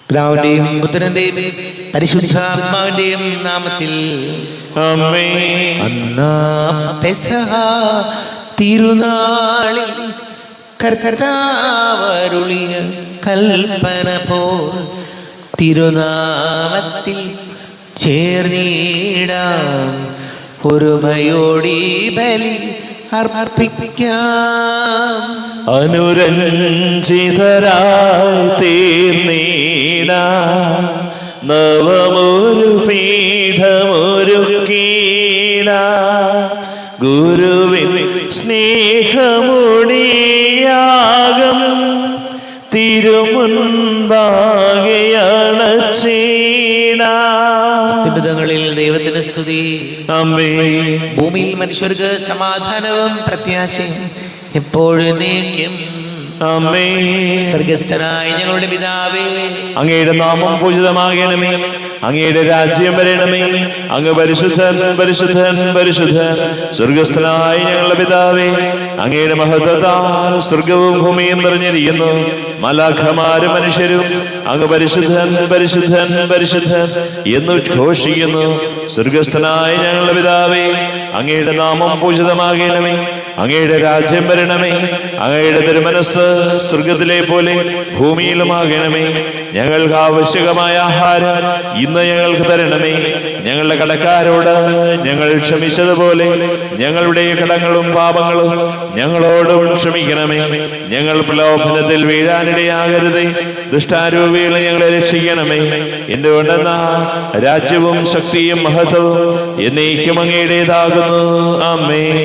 പിതാവിന്റെയും പുത്രന്റെയും പരിശുദ്ധാത്മാവിന്റെയും നാമത്തിൽ ആമേൻ. അന്നാ പെസഹ തിരുനാളിൽ കർത്താവരുളിയ കൽപ്പന പോൽ തിരുനാമത്തിൽ ചേർന്നിടാം, ഒരുമയോടി ബലി അർപ്പിക്കാം. അനുരഞ്ജിതരായി തീർന്നീടാം, നവമൊരു പീഠമൊരുക്കീടാം. ഗുരുവിൻ സ്നേഹമൊടിയാകം തിരുമുൻപാകെ അണച്ചീടാം. അത്യുന്നതങ്ങളിൽ ദൈവത്തിന് സ്തുതി. ആമേൻ. ഭൂമിയിൽ മനുഷ്യർക്ക് സമാധാനവും പ്രത്യാശയും എപ്പോഴും നീക്കും. ആമേൻ. സ്വർഗസ്ഥനായ ഞങ്ങളുടെ പിതാവേ, അങ്ങയുടെ നാമം പൂജിതമാകണമേ, അങ്ങയുടെ രാജ്യം വരണമേ, അങ്ങ് പരിശുദ്ധൻ പരിശുദ്ധൻ പരിശുദ്ധൻ. സ്വർഗസ്ഥനായ ഞങ്ങളുടെ പിതാവേ, അങ്ങയുടെ മഹത്വത്താൽ സ്വർഗവും ഭൂമിയും നിറഞ്ഞിരിക്കുന്നു. മലാഖമാരും മനുഷ്യരും അങ്ങ് പരിശുദ്ധൻ പരിശുദ്ധൻ പരിശുദ്ധൻ എന്ന് ഘോഷിക്കുന്നു. സ്വർഗസ്ഥനായ ഞങ്ങളുടെ പിതാവേ, അങ്ങയുടെ നാമം പൂജിതമാകണമേ, അങ്ങയുടെ രാജ്യം വരണമേ, അങ്ങയുടെ തിരുമനസ്സ് സ്വർഗത്തിലെ പോലെ ഭൂമിയിലുമാകണമേ. ഞങ്ങൾക്ക് ആവശ്യകമായ ആഹാരം ഇന്ന് ഞങ്ങൾക്ക് തരണമേ. ഞങ്ങളുടെ കടക്കാരോട് ഞങ്ങൾ ക്ഷമിച്ചതുപോലെ ഞങ്ങളുടെ കടങ്ങളും പാപങ്ങളും ഞങ്ങളോടും ക്ഷമിക്കണമേ. ഞങ്ങൾ പ്രലോഭനത്തിൽ വീഴാനിടയാകരുതേ, ദുഷ്ടാരൂപിയിൽ ഞങ്ങളെ രക്ഷിക്കണമേ. എന്തുകൊണ്ടെന്നാ രാജ്യവും ശക്തിയും മഹത്വവും എന്നേക്കും അങ്ങയുടേതാകുന്നു. ആമേൻ.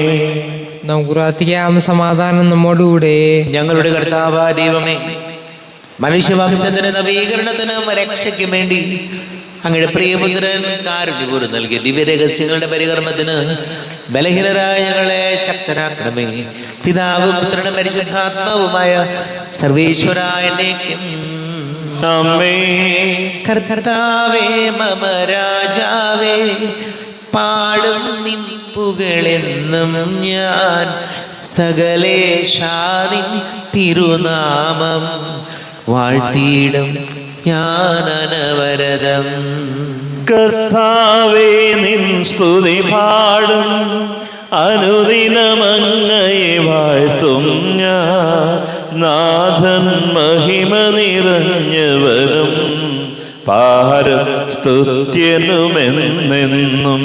നമുക്ക് പ്രാർത്ഥിക്കാം. സമാധാനം നമ്മോടുകൂടെ. ഞങ്ങളുടെ കർത്താവായ ദൈവമേ, മനുഷ്യവംശത്തിന് നവീകരണത്തിനും രക്ഷയ്ക്കും വേണ്ടി അങ്ങയുടെ പ്രിയപുത്രൻ കാരുണ്യപൂർവ്വം നൽകിയ ദിവ്യരഹസ്യങ്ങളുടെ പരികർമ്മത്തിന് ബലഹീനരായ ഞങ്ങളെ ശക്തരാക്കണമേ. പിതാവും പുത്രനും പരിശുദ്ധാത്മാവുമായ സർവേശ്വരായ എന്നേക്കും ആമേൻ. കർത്താവേ മമ രാജാവേ, പാടും നിൻ പുകളെന്നും ഞാൻ. സകലേശാനിൻ തിരുനാമം വാഴ്ത്തിയിടും ഞാൻ അനവരതം. കർത്താവേ നിൻ സ്തുതി പാടും, അനുദിനമങ്ങയെ വാഴ്ത്തും ഞാൻ. നാഥൻ മഹിമ നിറഞ്ഞവരും പാരം സ്തുത്യനുമെന്നെന്നും.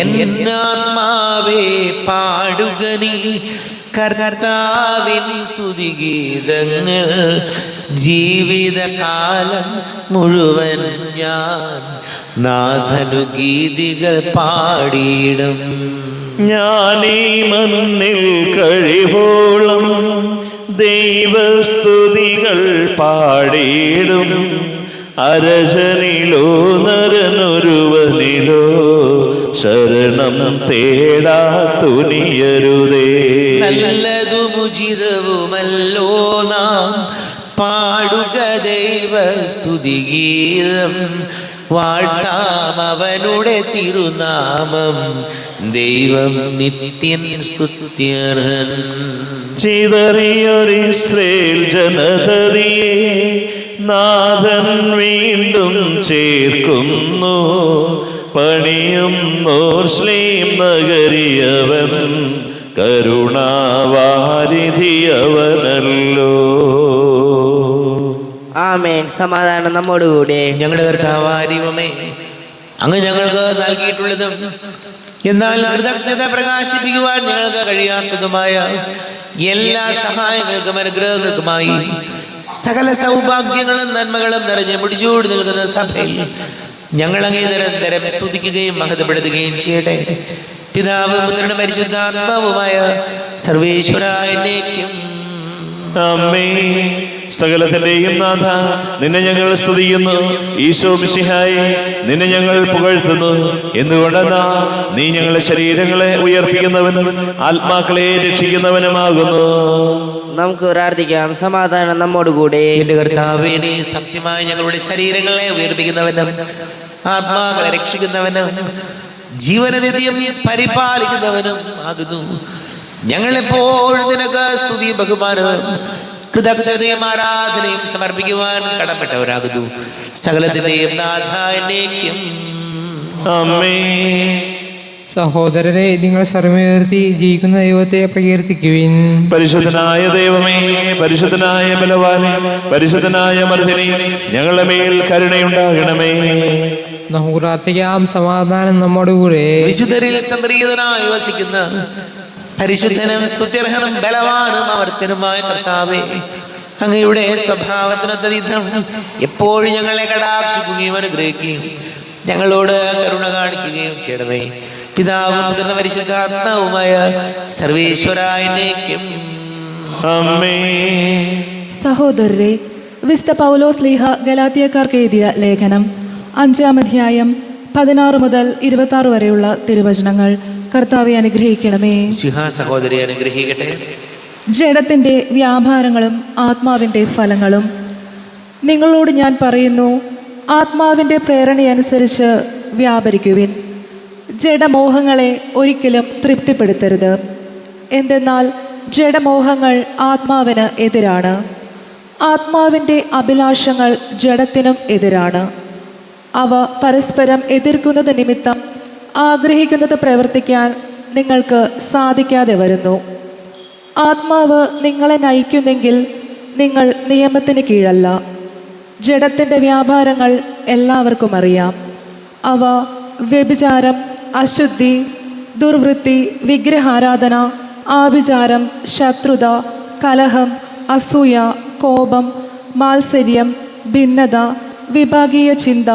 എന്നാത്മാവേ പാടുക നീ കർത്താവിൻ സ്തുതിഗീതങ്ങൾ. ജീവിതകാലം മുഴുവൻ ഞാൻ നാഥനു ഗീതികൾ പാടിയിടും. ഞാനീ മണ്ണിൽ കഴിവോളം ദൈവസ്തുതികൾ പാടിയിടും. അരജനിലോ നരനൊരുവനിലോ ശരണം തേടാ തുനിയരുതേ. നല്ലതും ഉചിതവുമല്ലോ നാം പാടുക ദൈവ സ്തുതിഗീതം. വാഴ്ത്താം അവനുടെ തിരുനാമം, ദൈവം നിത്യൻ സ്തുത്യർഹൻ. ചിതറിയൊരിസ്രയേൽ ജനതയെ നാഥൻ വീണ്ടും ചേർക്കുന്നു. പണിയുന്നോർ ശ്ലീം നഗരിയവൻ കരുണാവാരിധിയവനല്ലോ. ആമേൻ. സമാധാനം നമ്മോടുകൂടെ. ഞങ്ങളുടെ കർത്താവായ ദൈവമേ, അങ്ങ് ഞങ്ങൾക്ക് നൽകിയിട്ടുള്ളതും എന്നാൽ കൃതജ്ഞത പ്രകാശിപ്പിക്കുവാൻ ഞങ്ങൾക്ക് കഴിയാത്തതുമായ എല്ലാ സഹായങ്ങൾക്കും അനുഗ്രഹങ്ങൾക്കുമായി സകല സൗഭാഗ്യങ്ങളും നന്മകളും നിറഞ്ഞ് മുടിച്ചൂട് നിൽക്കുന്ന സഭയിൽ ഞങ്ങൾ അങ്ങേ നിരന്തരം സ്തുതിക്കുകയും മഹത്വപ്പെടുത്തുകയും ചെയ്യട്ടെ. പിതാവും പുത്രനും പരിശുദ്ധാത്മാവുമായ സർവേശ്വരായ എന്നേക്കും ആമേൻ. സകലത്തിന്റെയും നാഥ, നിന്നെ ഞങ്ങൾ സ്തുതിക്കുന്നു. ഈശോ മിശിഹായേ, നിന്നെ ഞങ്ങൾ പുകഴ്ത്തുന്നു. എന്തുകൊണ്ടെന്നാ നീ ഞങ്ങളുടെ ശരീരങ്ങളെ ഉയർപ്പിക്കുന്നവനും ആത്മാക്കളെ രക്ഷിക്കുന്നവനുമാകുന്നു. നമുക്ക് പ്രാർത്ഥിക്കാം. സമാധാനം നമ്മോടുകൂടെ. എന്റെ കർത്താവേ, നീ സത്യമായി ഞങ്ങളുടെ ശരീരങ്ങളെ ഉയർപ്പിക്കുന്നവനും ആത്മാക്കളെ രക്ഷിക്കുന്നവനും ജീവനനിത്യം പരിപാലിക്കുന്നവനും ആകുന്നു. ഞങ്ങളെപ്പോഴും നിനക്ക് സ്തുതി ബഹുമാനവും കൃതജ്ഞതയും ആരാധനയും സമർപ്പിക്കുവാൻ കടപ്പെട്ടവരാകുന്നു. സകലത്തിന്റെയും നാഥ എന്നേക്കും ആമേൻ. സഹോദരരെ, നിങ്ങൾ സർവ്വമുയർത്തി ജീവിക്കുന്ന ദൈവത്തെ പ്രകീർത്തിക്കുവിൻ. പരിശുദ്ധനായ ദൈവമേ, പരിശുദ്ധനായ ബലവാനേ, പരിശുദ്ധനായ മർദ്ദിനി, ഞങ്ങളുടെ മേൽ കരുണയുണ്ടാകണമേ. നമുക്ക് പ്രാർത്ഥിക്കാം. സമാധാനം നമ്മോടുകൂടെ. വിശുദ്ധരിൽ സംപ്രീതനായി വസിക്കുന്ന പരിശുദ്ധനും സ്തുത്യർഹനും ബലവാനും അവർത്തനുമായ കർത്താവേ, അങ്ങയുടെ സ്വഭാവത്തിനൊത്ത വിധം എപ്പോഴും ഞങ്ങളെ കടാക്ഷിക്കുകയും അനുഗ്രഹിക്കുകയും ഞങ്ങളോട് കരുണ കാണിക്കുകയും ചെയ്യണമേ. പിതാവും പുത്രനും പരിശുദ്ധാത്മാവുമായ സർവേശ്വരായനേക്കും ആമേൻ. സഹോദരരെ, വിശുദ്ധ പൗലോസ് ശ്ലീഹ ഗലാത്യക്കാർക്ക് എഴുതിയ ലേഖനം 5-ാം അധ്യായം 16 മുതൽ 26 വരെയുള്ള തിരുവചനങ്ങൾ കർത്താവെ അനുഗ്രഹിക്കണമേ. സഹോദരി അനുഗ്രഹിക്കട്ടെ. ജഡത്തിന്റെ വ്യാപാരങ്ങളും ആത്മാവിന്റെ ഫലങ്ങളും. നിങ്ങളോട് ഞാൻ പറയുന്നു, ആത്മാവിന്റെ പ്രേരണയനുസരിച്ച് വ്യാപരിക്കുവിൻ. ജഡമോഹങ്ങളെ ഒരിക്കലും തൃപ്തിപ്പെടുത്തരുത്. എന്തെന്നാൽ ജഡമോഹങ്ങൾ ആത്മാവിന് എതിരാണ്, ആത്മാവിൻ്റെ അഭിലാഷങ്ങൾ ജഡത്തിനും എതിരാണ്. അവ പരസ്പരം എതിർക്കുന്നത് നിമിത്തം ആഗ്രഹിക്കുന്നത് പ്രവർത്തിക്കാൻ നിങ്ങൾക്ക് സാധിക്കാതെ വരുന്നു. ആത്മാവ് നിങ്ങളെ നയിക്കുന്നെങ്കിൽ നിങ്ങൾ നിയമത്തിന് കീഴല്ല. ജഡത്തിൻ്റെ വ്യാപാരങ്ങൾ എല്ലാവർക്കും അറിയാം. അവ വ്യഭിചാരം, അശുദ്ധി, ദുർവൃത്തി, വിഗ്രഹാരാധന, ആഭിചാരം, ശത്രുത, കലഹം, അസൂയ, കോപം, മാത്സര്യം, ഭിന്നത, വിഭാഗീയ ചിന്ത,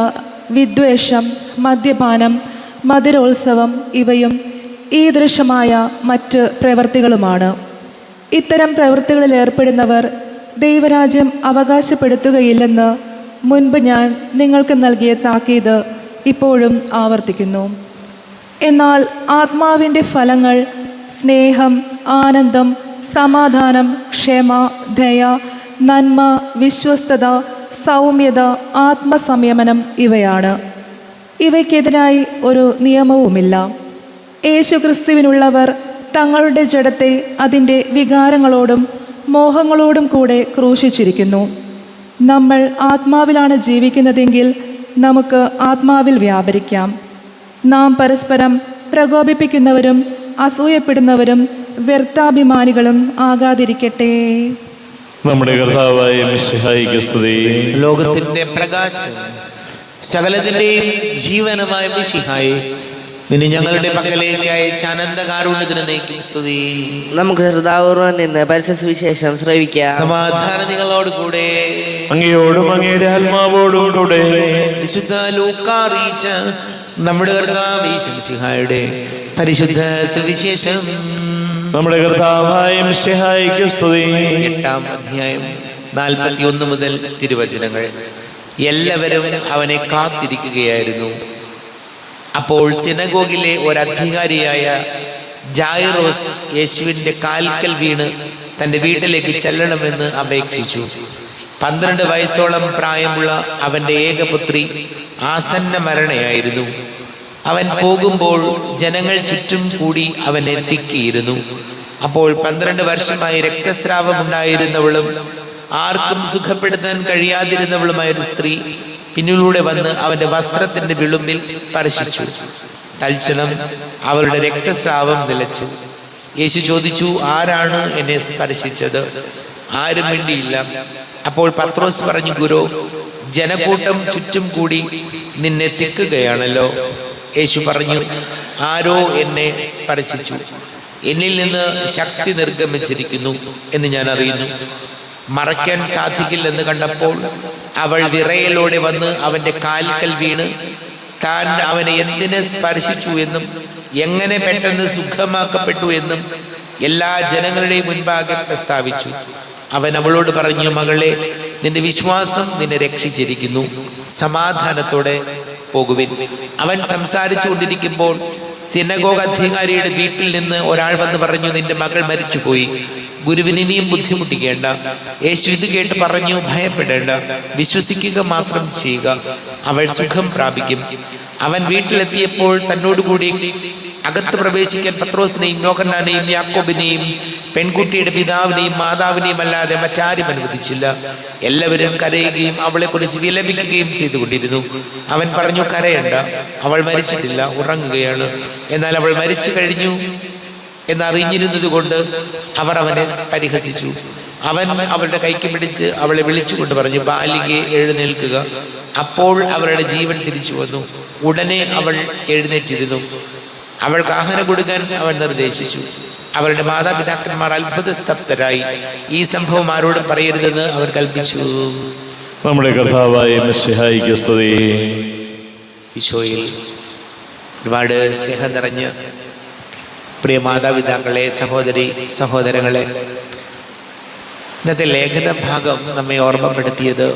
വിദ്വേഷം, മദ്യപാനം, മധുരോത്സവം ഇവയും ഈദൃശമായ മറ്റ് പ്രവൃത്തികളുമാണ്. ഇത്തരം പ്രവൃത്തികളിൽ ഏർപ്പെടുന്നവർ ദൈവരാജ്യം അവകാശപ്പെടുത്തുകയില്ലെന്ന് മുൻപ് ഞാൻ നിങ്ങൾക്ക് നൽകിയ താക്കീത് ഇപ്പോഴും ആവർത്തിക്കുന്നു. എന്നാൽ ആത്മാവിൻ്റെ ഫലങ്ങൾ സ്നേഹം, ആനന്ദം, സമാധാനം, ക്ഷമ, ദയ, നന്മ, വിശ്വസ്തത, സൗമ്യത, ആത്മസംയമനം ഇവയാണ്. ഇവയ്ക്കെതിരായി ഒരു നിയമവുമില്ല. യേശുക്രിസ്തുവിനുള്ളവർ തങ്ങളുടെ ജഡത്തെ അതിൻ്റെ വികാരങ്ങളോടും മോഹങ്ങളോടും കൂടെ ക്രൂശിച്ചിരിക്കുന്നു. നമ്മൾ ആത്മാവിലാണ് ജീവിക്കുന്നതെങ്കിൽ നമുക്ക് ആത്മാവിൽ വ്യാപരിക്കാം. നാം പരസ്പരം പ്രകോപിപ്പിക്കുന്നവരും അസൂയപ്പെടുന്നവരും വ്യർത്ഥാഭിമാനികളും ആകാതിരിക്കട്ടെ. നമ്മുടെ കർത്താവായ മിശിഹായിക്ക് സ്തുതി. ലോകത്തിന്റെ പ്രകാശം സകലത്തിന്റെയും ജീവനമായ മിശിഹായെ, നിന്നെ ഞങ്ങളുടെ പക്കലേക്ക് അയച്ച അനന്തകാരുണ്യത്തിന് നയിക്കും സ്തുതി. നമുക്ക് ശ്രദ്ധാപൂർവം നിന്ന് പരിശുദ്ധ സുവിശേഷം ശ്രവിക്കാം. സമാധാനം നിങ്ങളോട് കൂടെ. അങ്ങയോടും അങ്ങയുടെ ആത്മാവോടും കൂടെ. വിശുദ്ധ ലൂക്കാ അറിയിച്ച നമ്മുടെ കർത്താവ് മിശിഹായുടെ പരിശുദ്ധ സുവിശേഷം. നമ്മുടെ കർത്താവായ മിശിഹായിക്ക് സ്തുതി. 8-ാം അധ്യായം 41 മുതൽ തിരുവചനങ്ങൾ. എല്ലാവരും അവനെ കാത്തിരിക്കുകയായിരുന്നു. അപ്പോൾ സിനഗോഗിലെ ഒരധികാരിയായ ജായിറോസ് യേശുവിൻ്റെ കാൽക്കൽ വീണ് തൻ്റെ വീട്ടിലേക്ക് ചെല്ലണമെന്ന് അപേക്ഷിച്ചു. 12 വയസ്സോളം പ്രായമുള്ള അവൻ്റെ ഏകപുത്രി ആസന്ന മരണയായിരുന്നു. അവൻ പോകുമ്പോൾ ജനങ്ങൾ ചുറ്റും കൂടി അവനെ തിക്കിയിരുന്നു. അപ്പോൾ 12 വർഷമായി രക്തസ്രാവമുണ്ടായിരുന്നവളും ആർക്കും സുഖപ്പെടുത്താൻ കഴിയാതിരുന്നവളുമായൊരു സ്ത്രീ പിന്നിലൂടെ വന്ന് അവൻ്റെ വസ്ത്രത്തിൻ്റെ വിളുമ്പിൽ സ്പർശിച്ചു. തൽക്ഷണം അവളുടെ രക്തസ്രാവം നിലച്ചു. യേശു ചോദിച്ചു, ആരാണ് എന്നെ സ്പർശിച്ചത്? ആരും മിണ്ടിയില്ല. അപ്പോൾ പത്രോസ് പറഞ്ഞു, ഗുരു, ജനക്കൂട്ടം ചുറ്റും കൂടി നിന്നെ തിക്കുകയാണല്ലോ. യേശു പറഞ്ഞു, ആരോ എന്നെ സ്പർശിച്ചു. എന്നിൽ നിന്ന് ശക്തി നിർഗമിച്ചിരിക്കുന്നു എന്ന് ഞാൻ അറിയുന്നു. മറയ്ക്കാൻ സാധിക്കില്ലെന്ന് കണ്ടപ്പോൾ അവൾ വിറയലോടെ വന്ന് അവൻ്റെ കാൽക്കൽ വീണ് താൻ അവനെ എന്തിനെ സ്പർശിച്ചു എന്നും എങ്ങനെ പെട്ടെന്ന് സുഖമാക്കപ്പെട്ടു എന്നും എല്ലാ ജനങ്ങളുടെയും മുൻപാകെ പ്രസ്താവിച്ചു. അവൻ അവളോട് പറഞ്ഞു, മകളെ, നിന്റെ വിശ്വാസം നിന്നെ രക്ഷിച്ചിരിക്കുന്നു. സമാധാനത്തോടെ പോകുവിൻ. അവൻ സംസാരിച്ചു കൊണ്ടിരിക്കുമ്പോൾ സിനഗോഗ് അധികാരിയുടെ വീട്ടിൽ നിന്ന് ഒരാൾ വന്ന് പറഞ്ഞു, നിന്റെ മകൾ മരിച്ചുപോയി. ഗുരുവിന് ഇനിയും ബുദ്ധിമുട്ടിക്കേണ്ട. യേശു ഇത് കേട്ട് പറഞ്ഞു, ഭയപ്പെടേണ്ട, വിശ്വസിക്കുക മാത്രം ചെയ്യുക, അവൾ സുഖം പ്രാപിക്കും. അവൻ വീട്ടിലെത്തിയപ്പോൾ തന്നോടുകൂടി അകത്ത് പ്രവേശിക്കാൻ പത്രോസിനെയും യോഹന്നാനെയും യാക്കോബിനെയും പെൺകുട്ടിയുടെ പിതാവിനെയും മാതാവിനെയും അല്ലാതെ മറ്റാരും അനുവദിച്ചില്ല. എല്ലാവരും കരയുകയും അവളെക്കുറിച്ച് വിലപിക്കുകയും ചെയ്തുകൊണ്ടിരുന്നു. അവൻ പറഞ്ഞു, കരയണ്ട, അവൾ മരിച്ചിട്ടില്ല, ഉറങ്ങുകയാണ്. എന്നാൽ അവൾ മരിച്ചു കഴിഞ്ഞു എന്നറിഞ്ഞിരുന്നത് കൊണ്ട് അവർ അവനെ പരിഹസിച്ചു. അവൻ അവളുടെ കൈക്ക് പിടിച്ച് അവളെ വിളിച്ചുകൊണ്ട് പറഞ്ഞു, ബാലികയെ എഴുന്നേൽക്കുക. അപ്പോൾ അവളുടെ ജീവൻ തിരിച്ചു വന്നു. ഉടനെ അവൾ എഴുന്നേറ്റിരുന്നു. അവൾക്ക് ആഹാരം കൊടുക്കാൻ അവൻ നിർദ്ദേശിച്ചു. അവരുടെ മാതാപിതാക്കന്മാർ അത്ഭുതസ്തബ്ധരായി. ഈ സംഭവം ആരോടും പറയരുതെന്ന് അവർ കൽപ്പിച്ചു. നമ്മുടെ കർത്താവായ മിശിഹായിക്ക് സ്തുതി. ഈശോയിൽ ഒരുപാട് സ്നേഹം നിറഞ്ഞ് പ്രിയ മാതാപിതാക്കളെ, സഹോദരി സഹോദരങ്ങളെ, ഇന്നത്തെ ലേഖന ഭാഗം നമ്മെ ഓർമ്മപ്പെടുത്തിയത്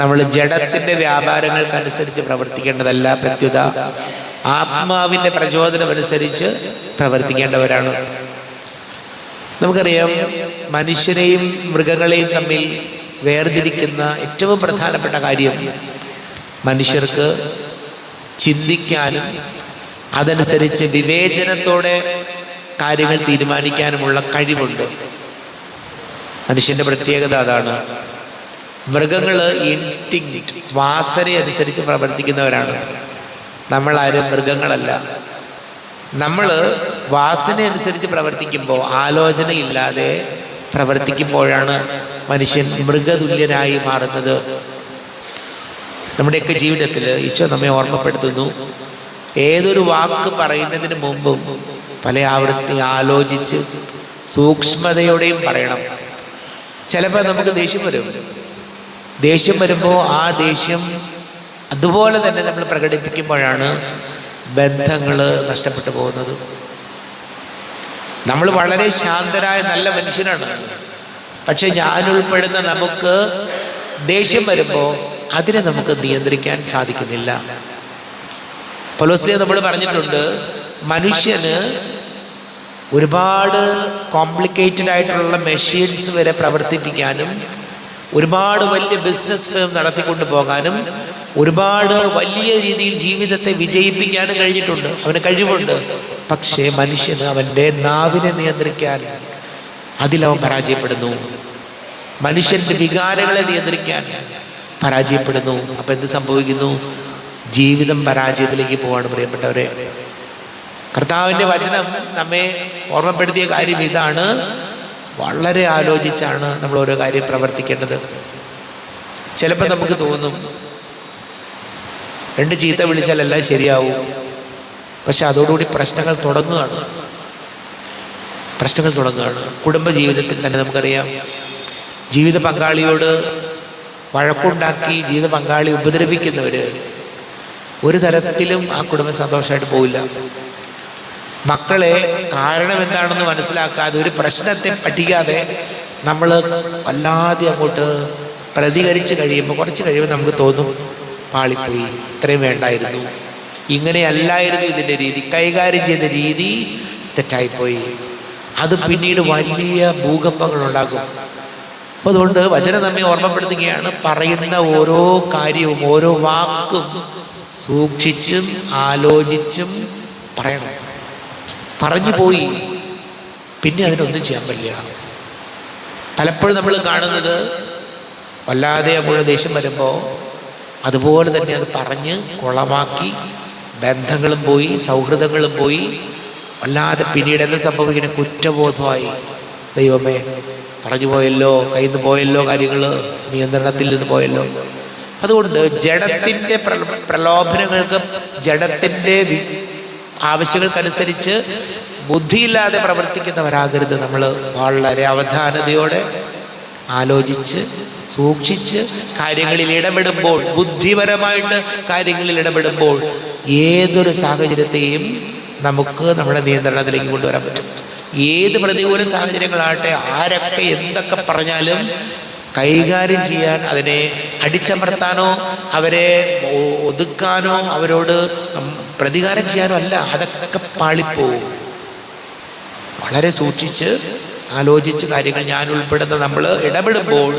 നമ്മൾ ജഡത്തിൻ്റെ വ്യാപാരങ്ങൾക്കനുസരിച്ച് പ്രവർത്തിക്കേണ്ടതല്ല, പ്രത്യുത ആത്മാവിൻ്റെ പ്രചോദനമനുസരിച്ച് പ്രവർത്തിക്കേണ്ടവരാണ്. നമുക്കറിയാം, മനുഷ്യരെയും മൃഗങ്ങളെയും തമ്മിൽ വേർതിരിക്കുന്ന ഏറ്റവും പ്രധാനപ്പെട്ട കാര്യം മനുഷ്യർക്ക് ചിന്തിക്കാനും അതനുസരിച്ച് വിവേചനത്തോടെ കാര്യങ്ങൾ തീരുമാനിക്കാനുമുള്ള കഴിവുണ്ട്. മനുഷ്യൻ്റെ പ്രത്യേകത അതാണ്. മൃഗങ്ങൾ ഇൻസ്റ്റിങ്ക്റ്റ്, വാസനയനുസരിച്ച് പ്രവർത്തിക്കുന്നവരാണ്. നമ്മളാരും മൃഗങ്ങളല്ല. നമ്മൾ വാസനയനുസരിച്ച് പ്രവർത്തിക്കുമ്പോൾ, ആലോചനയില്ലാതെ പ്രവർത്തിക്കുമ്പോഴാണ് മനുഷ്യൻ മൃഗതുല്യനായി മാറുന്നത്. നമ്മുടെയൊക്കെ ജീവിതത്തിൽ ഈശോ നമ്മെ ഓർമ്മപ്പെടുത്തുന്നു, ഏതൊരു വാക്ക് പറയുന്നതിന് മുമ്പും പല ആവർത്തി ആലോചിച്ച് സൂക്ഷ്മതയോടെയും പറയണം. ചിലപ്പോൾ നമുക്ക് ദേഷ്യം വരുമ്പോൾ ആ ദേഷ്യം അതുപോലെ തന്നെ നമ്മൾ പ്രകടിപ്പിക്കുമ്പോഴാണ് ബന്ധങ്ങൾ നഷ്ടപ്പെട്ടു പോകുന്നത്. നമ്മൾ വളരെ ശാന്തരായ നല്ല മനുഷ്യരാണ്. പക്ഷെ ഞാനുൾപ്പെടുന്ന നമുക്ക് ദേഷ്യം വരുമ്പോൾ അതിനെ നമുക്ക് നിയന്ത്രിക്കാൻ സാധിക്കുന്നില്ല. പൗലോസ്ലീഹ നമ്മൾ പറഞ്ഞിട്ടുണ്ട്, മനുഷ്യന് ഒരുപാട് കോംപ്ലിക്കേറ്റഡ് ആയിട്ടുള്ള മെഷീൻസ് വരെ പ്രവർത്തിപ്പിക്കാനും ഒരുപാട് വലിയ ബിസിനസ് ഫേം നടത്തിക്കൊണ്ട് പോകാനും ഒരുപാട് വലിയ രീതിയിൽ ജീവിതത്തെ വിജയിപ്പിക്കാനും കഴിഞ്ഞിട്ടുണ്ട്. അവന് കഴിവുണ്ട്. പക്ഷേ മനുഷ്യന് അവൻ്റെ നാവിനെ നിയന്ത്രിക്കാൻ അതിലവൻ പരാജയപ്പെടുന്നു. മനുഷ്യൻ്റെ വികാരങ്ങളെ നിയന്ത്രിക്കാൻ പരാജയപ്പെടുന്നു. അപ്പം എന്ത് സംഭവിക്കുന്നു? ജീവിതം പരാജയത്തിലേക്ക് പോവാണ്. പ്രിയപ്പെട്ടവരെ, കർത്താവിൻ്റെ വചനം നമ്മെ ഓർമ്മപ്പെടുത്തിയ കാര്യം ഇതാണ്. വളരെ ആലോചിച്ചാണ് നമ്മൾ ഓരോ കാര്യം പ്രവർത്തിക്കേണ്ടത്. ചിലപ്പോൾ നമുക്ക് തോന്നും 2 ചീത്ത വിളിച്ചാലെല്ലാം ശരിയാവും. പക്ഷെ അതോടുകൂടി പ്രശ്നങ്ങൾ തുടങ്ങുകയാണ്. കുടുംബജീവിതത്തിൽ തന്നെ നമുക്കറിയാം, ജീവിത പങ്കാളിയോട് വഴക്കുണ്ടാക്കി ജീവിത പങ്കാളി ഉപദ്രവിക്കുന്നവർ ഒരു തരത്തിലും ആ കുടുംബം സന്തോഷമായിട്ട് പോവില്ല. മക്കളെ കാരണം എന്താണെന്ന് മനസ്സിലാക്കാതെ, ഒരു പ്രശ്നത്തെ പഠിക്കാതെ നമ്മൾ വല്ലാതെ അങ്ങോട്ട് പ്രതികരിച്ച് കഴിയുമ്പോൾ, കുറച്ച് കഴിയുമ്പോൾ നമുക്ക് തോന്നും, പാളിപ്പോയി, ഇത്രയും വേണ്ടായിരുന്നു, ഇങ്ങനെയല്ലായിരുന്നു ഇതിൻ്റെ രീതി, കൈകാര്യം ചെയ്ത രീതി തെറ്റായിപ്പോയി. അത് പിന്നീട് വലിയ ഭൂകമ്പങ്ങൾ ഉണ്ടാകും. അപ്പോൾ അതുകൊണ്ട് വചനം നമ്മെ ഓർമ്മപ്പെടുത്തുകയാണ്, പറയുന്ന ഓരോ കാര്യവും ഓരോ വാക്കും സൂക്ഷിച്ചും ആലോചിച്ചും പറയണം. പറഞ്ഞു പോയി പിന്നെ അതിനൊന്നും ചെയ്യാൻ പറ്റില്ല. പലപ്പോഴും നമ്മൾ കാണുന്നത്, വല്ലാതെ അങ്ങോട്ട് ദേഷ്യം വരുമ്പോൾ അതുപോലെ തന്നെ അത് പറഞ്ഞ് കുളമാക്കി ബന്ധങ്ങളും പോയി, സൗഹൃദങ്ങളും പോയി. വല്ലാതെ പിന്നീട് എന്താ സംഭവിക്കുന്ന? കുറ്റബോധമായി, ദൈവമേ പറഞ്ഞു പോയല്ലോ, കയ്യിൽ നിന്ന് പോയല്ലോ, കാര്യങ്ങൾ നിയന്ത്രണത്തിൽ നിന്ന് പോയല്ലോ. അതുകൊണ്ട് ജഡത്തിൻ്റെ പ്രലോഭനങ്ങൾക്ക്, ജഡത്തിൻ്റെ ആവശ്യങ്ങൾക്കനുസരിച്ച് ബുദ്ധിയില്ലാതെ പ്രവർത്തിക്കുന്നവരാകരുത് നമ്മൾ. വളരെ അവധാനതയോടെ ആലോചിച്ച് സൂക്ഷിച്ച് കാര്യങ്ങളിൽ ഇടപെടുമ്പോൾ, ബുദ്ധിപരമായിട്ട് കാര്യങ്ങളിൽ ഇടപെടുമ്പോൾ ഏതൊരു സാഹചര്യത്തെയും നമുക്ക് നമ്മുടെ നിയന്ത്രണത്തിലേക്ക് കൊണ്ടുവരാൻ പറ്റും. ഏത് പ്രതികൂല സാഹചര്യങ്ങളാകട്ടെ, ആരൊക്കെ എന്തൊക്കെ പറഞ്ഞാലും കൈകാര്യം ചെയ്യാൻ, അതിനെ അടിച്ചമർത്താനോ അവരെ ഒതുക്കാനോ അവരോട് പ്രതികാരം ചെയ്യാനോ അല്ല, അതൊക്കെ പാളിപ്പോവും. വളരെ സൂക്ഷിച്ച് ആലോചിച്ച് കാര്യങ്ങൾ ഞാൻ ഉൾപ്പെടുന്ന നമ്മൾ ഇടപെടുമ്പോൾ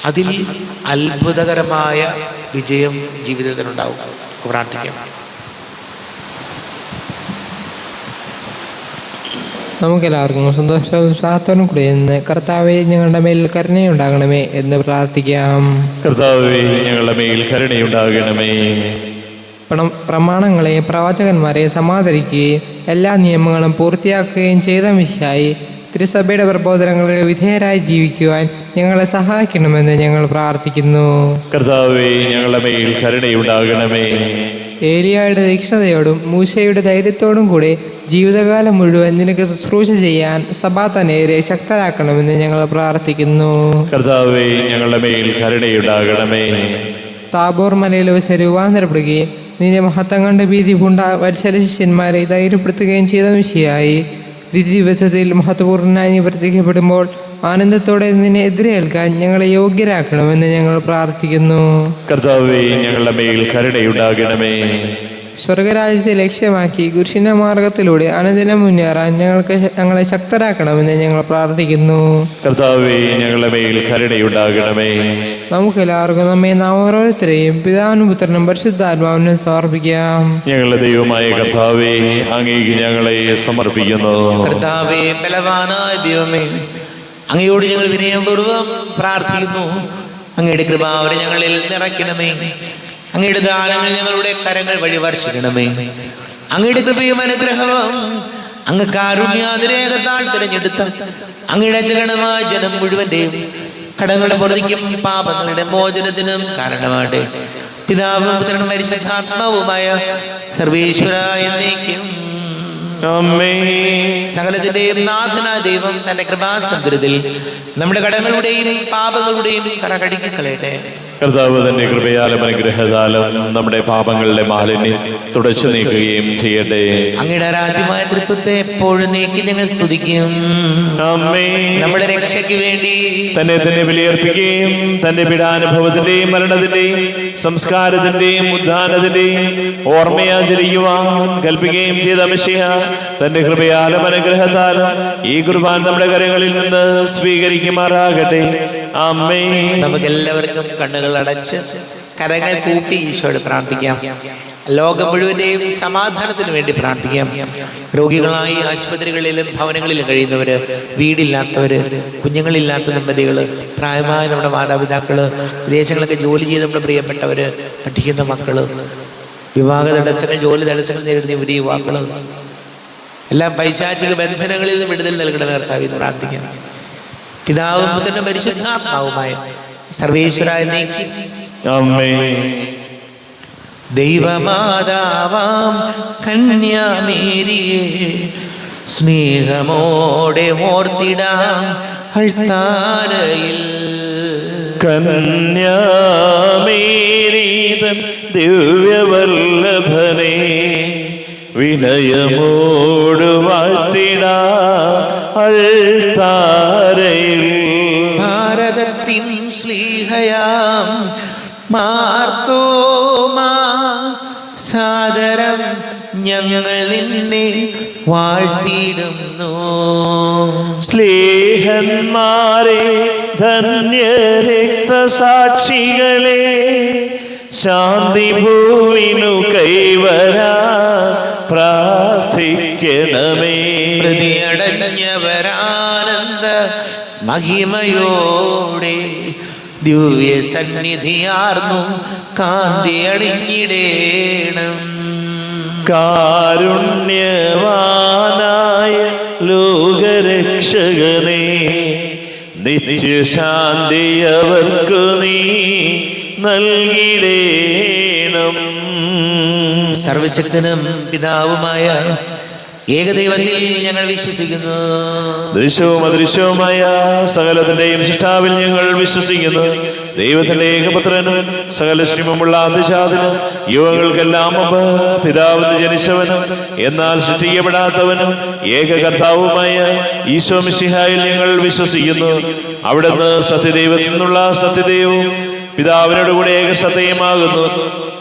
അതിൽ അത്ഭുതകരമായ വിജയം ജീവിതത്തിനുണ്ടാവും. പ്രാർത്ഥിക്കാം. നമുക്കെല്ലാവർക്കും സന്തോഷവും ഉത്സാഹത്തോടും കൂടി ഇന്ന് കർത്താവെ ഞങ്ങളുടെ മേൽ കരുണയുണ്ടാകണമേ എന്ന് പ്രാർത്ഥിക്കാം. കർത്താവേ, ഞങ്ങളുടെ മേൽ കരുണയുണ്ടാകണമേ. പ്രമാണങ്ങളെ പ്രവാചകന്മാരെ സമാദരിക്കുകയും എല്ലാ നിയമങ്ങളും പൂർത്തിയാക്കുകയും ചെയ്ത മിശിഹായി തിരുസഭയുടെ പ്രബോധനങ്ങൾക്ക് വിധേയരായി ജീവിക്കുവാൻ ഞങ്ങളെ സഹായിക്കണമെന്ന് ഞങ്ങൾ പ്രാർത്ഥിക്കുന്നു. കർത്താവേ, ഞങ്ങളുടെ മേൽ കരുണയുണ്ടാകണമേ. ഏലിയായുടെ തീക്ഷ്ണതയോടും മൂശയുടെ ധൈര്യത്തോടും കൂടെ ജീവിതകാലം മുഴുവൻ നിനക്ക് ശുശ്രൂഷ ചെയ്യാൻ സഭാതനേരെ ശക്തരാക്കണമെന്ന് ഞങ്ങൾ പ്രാർത്ഥിക്കുന്നു. കർത്താവേ, ഞങ്ങളുടെ മേൽ കരുണയുണ്ടാകണമേ. താബോർ മലയിൽ വെച്ച് രൂപാന്തരപ്പെടുകയും നിന്റെ മഹത്വം കണ്ട് ഭീതി പൂണ്ട വത്സല ശിഷ്യന്മാരെ ധൈര്യപ്പെടുത്തുകയും ചെയ്ത മിശിഹായി വിധി ദിവസത്തിൽ മഹത്വപൂർണ്ണനായി പ്രത്യക്ഷപ്പെടുമ്പോൾ ആനന്ദത്തോടെ നിന്നെ എതിരേൽക്കാൻ ഞങ്ങളെ യോഗ്യരാക്കണമെന്ന് ഞങ്ങൾ പ്രാർത്ഥിക്കുന്നു. കർത്താവേ, ഞങ്ങളുടെ മേൽ കരുണയുണ്ടാകണമേ. സ്വർഗരാജ്യത്തെ ലക്ഷ്യമാക്കി കുരിശിന്റെ മാർഗത്തിലൂടെ അനുദിനം മുന്നേറാൻ ഞങ്ങളെ ശക്തരാക്കണമെന്ന് ഞങ്ങൾ പ്രാർത്ഥിക്കുന്നു. കർത്താവേ, ഞങ്ങളുടെ മേൽ കരുണയുണ്ടാകണമേ. നമുക്കെല്ലാവർക്കും നാം ഓരോരുത്തരെയും പിതാവിനും പുത്രനും പരിശുദ്ധാത്മാവിനും സമർപ്പിക്കാം. ഞങ്ങളുടെ ദൈവമായ കർത്താവേ, അങ്ങേക്ക് ഞങ്ങളെ സമർപ്പിക്കുന്നു. കർത്താവേ, ബലവാനായ ദൈവമേ, അങ്ങയോട് ഞങ്ങൾ വിനയപൂർവ്വം പ്രാർത്ഥിക്കുന്നു. അങ്ങയുടെ കൃപാവരെ ഞങ്ങളിൽ നിറയ്ക്കണമേ. അങ്ങയുടെ ദാനങ്ങൾ ഞങ്ങളുടെ കരങ്ങൾ വഴി വർഷിക്കണമേ. അങ്ങയുടെ കൃപയും അനുഗ്രഹവും അങ്ങ് കാരുണ്യാതിരേകത്താൽ തിരഞ്ഞെടുത്ത അങ്ങയുടെ അജഗണമായ ജനം മുഴുവന്റെയും കടങ്ങളുടെ പൊറുതിക്കും പാപങ്ങളുടെ മോചനത്തിനും കാരണമാട്ടെ. പിതാവും പുത്രനും പരിശുദ്ധാത്മാവുമായ സർവേശ്വര എന്നേക്കും സകലത്തിന്റെയും നാഥനായ ദൈവം തന്റെ കൃപാസമുദ്രത്തിൽ നമ്മുടെ കടങ്ങളുടെയും പാപങ്ങളുടെയും കറ കഴുകിക്കളയട്ടെ. കർത്താവ് തന്റെ കൃപയാലും അനുഗ്രഹത്താലും നമ്മുടെ പാപങ്ങളുടെ മാലിന്യം തുടച്ചു നീക്കുകയും ചെയ്യട്ടെ. അങ്ങയുടെ ആരാധ്യമായ തൃത്വത്തെ എപ്പോഴും നീക്കി ഞങ്ങൾ സ്തുതിക്കും. നമ്മുടെ രക്ഷയ്ക്ക് വേണ്ടി തന്നെ ബലിയർപ്പിക്കുകയും തന്റെ പീഡാനുഭവത്തിന്റെയും മരണത്തിന്റെയും സംസ്കാരത്തിന്റെയും ഉദ്ധാനത്തിന്റെയും ഓർമ്മയാചരിക്കുവാൻ കൽപ്പിക്കുകയും ചെയ്ത മിശിഹ തന്റെ കൃപയാലും അനുഗ്രഹത്താലും ഈ കുർബാന നമ്മുടെ കരങ്ങളിൽ നിന്ന് സ്വീകരിക്കുമാറാകട്ടെ. ആമേൻ. നമുക്കെല്ലാവർക്കും കണ്ണുകൾ അടച്ച് കരങ്ങൾ കൂപ്പി ഈശോയോട് പ്രാർത്ഥിക്കാം. ലോകം മുഴുവന്റെയും സമാധാനത്തിന് വേണ്ടി പ്രാർത്ഥിക്കാം. രോഗികളായി ആശുപത്രികളിലും ഭവനങ്ങളിലും കഴിയുന്നവര്, വീടില്ലാത്തവര്, കുഞ്ഞുങ്ങളില്ലാത്ത ദമ്പതികള്, പ്രായമായ നമ്മുടെ മാതാപിതാക്കള്, വിദേശങ്ങളൊക്കെ ജോലി ചെയ്ത് നമ്മുടെ പ്രിയപ്പെട്ടവര്, പഠിക്കുന്ന മക്കള്, വിവാഹ തടസ്സങ്ങൾ, ജോലി തടസ്സങ്ങൾ നേരിടുന്ന യുവതി യുവാക്കള്, എല്ലാ പൈശാചിക ബന്ധനങ്ങളിൽ നിന്ന് വിടുതൽ നൽകണമെന്ന് കർത്താവേ പ്രാർത്ഥിക്കാം. പിതാവും പുത്രനും പരിശുദ്ധാത്മാവുമായ സർവേശ്വര എന്നേക്കും ആമേൻ. ദൈവമാതാവാം കന്യാമേരിയെ സ്നേഹമോടെ ഓർത്തിടാം അൾത്താരയിൽ. കന്യാമേരീതൻ ദിവ്യവല്ലഭനെ വിനയമോട് വാഴ്ത്തിടാ അൾത്താരയിൽ. ഭാരതത്തിൻ ശ്ലീഹയാം മാർത്തോമാ സാദരം ഞങ്ങൾ നിന്നെ വാഴ്ത്തിയിടുന്നു. സ്നേഹന്മാരെ, ധന്യരക്തസാക്ഷികളെ, ശാന്തി ഭൂവിനു കൈവരാ പ്രാർത്ഥിക്കണമേ. പ്രതിയടഞ്ഞവരാനന്ദ മഹിമയോടെ ദിവ്യ സന്നിധിയാർന്നു കാന്തി അണിഞ്ഞിടേണം. കാരുണ്യവാനായ ലോകരക്ഷകനെ, നിത്യശാന്തി അവർക്കു നീ നൽകിടേണം. സർവശക്തനും പിതാവുമായ ഏകദൈവത്തിൽ ഞങ്ങൾ വിശ്വസിക്കുന്നു. ദൃശ്യവും അദൃശ്യവുമായ സകലത്തിന്റെയും സൃഷ്ടാവിൽ ഞങ്ങൾ വിശ്വസിക്കുന്നു. ദൈവത്തിന്റെ ഏകപുത്രനും സകല ശ്രീമമുള്ള അതിശാദനും യുവങ്ങൾക്കെല്ലാം മുമ്പ് പിതാവിന് ജനിച്ചവനും എന്നാൽ സൃഷ്ടിക്കപ്പെടാത്തവനും ഏക കർത്താവുമായ ഈശോ മിശിഹായിൽ ഞങ്ങൾ വിശ്വസിക്കുന്നു. അവിടുന്ന് സത്യദൈവത്തിൽ നിന്നുള്ള സത്യദൈവവും പിതാവിനോട് കൂടെ ഏക സത്യമാകുന്നു.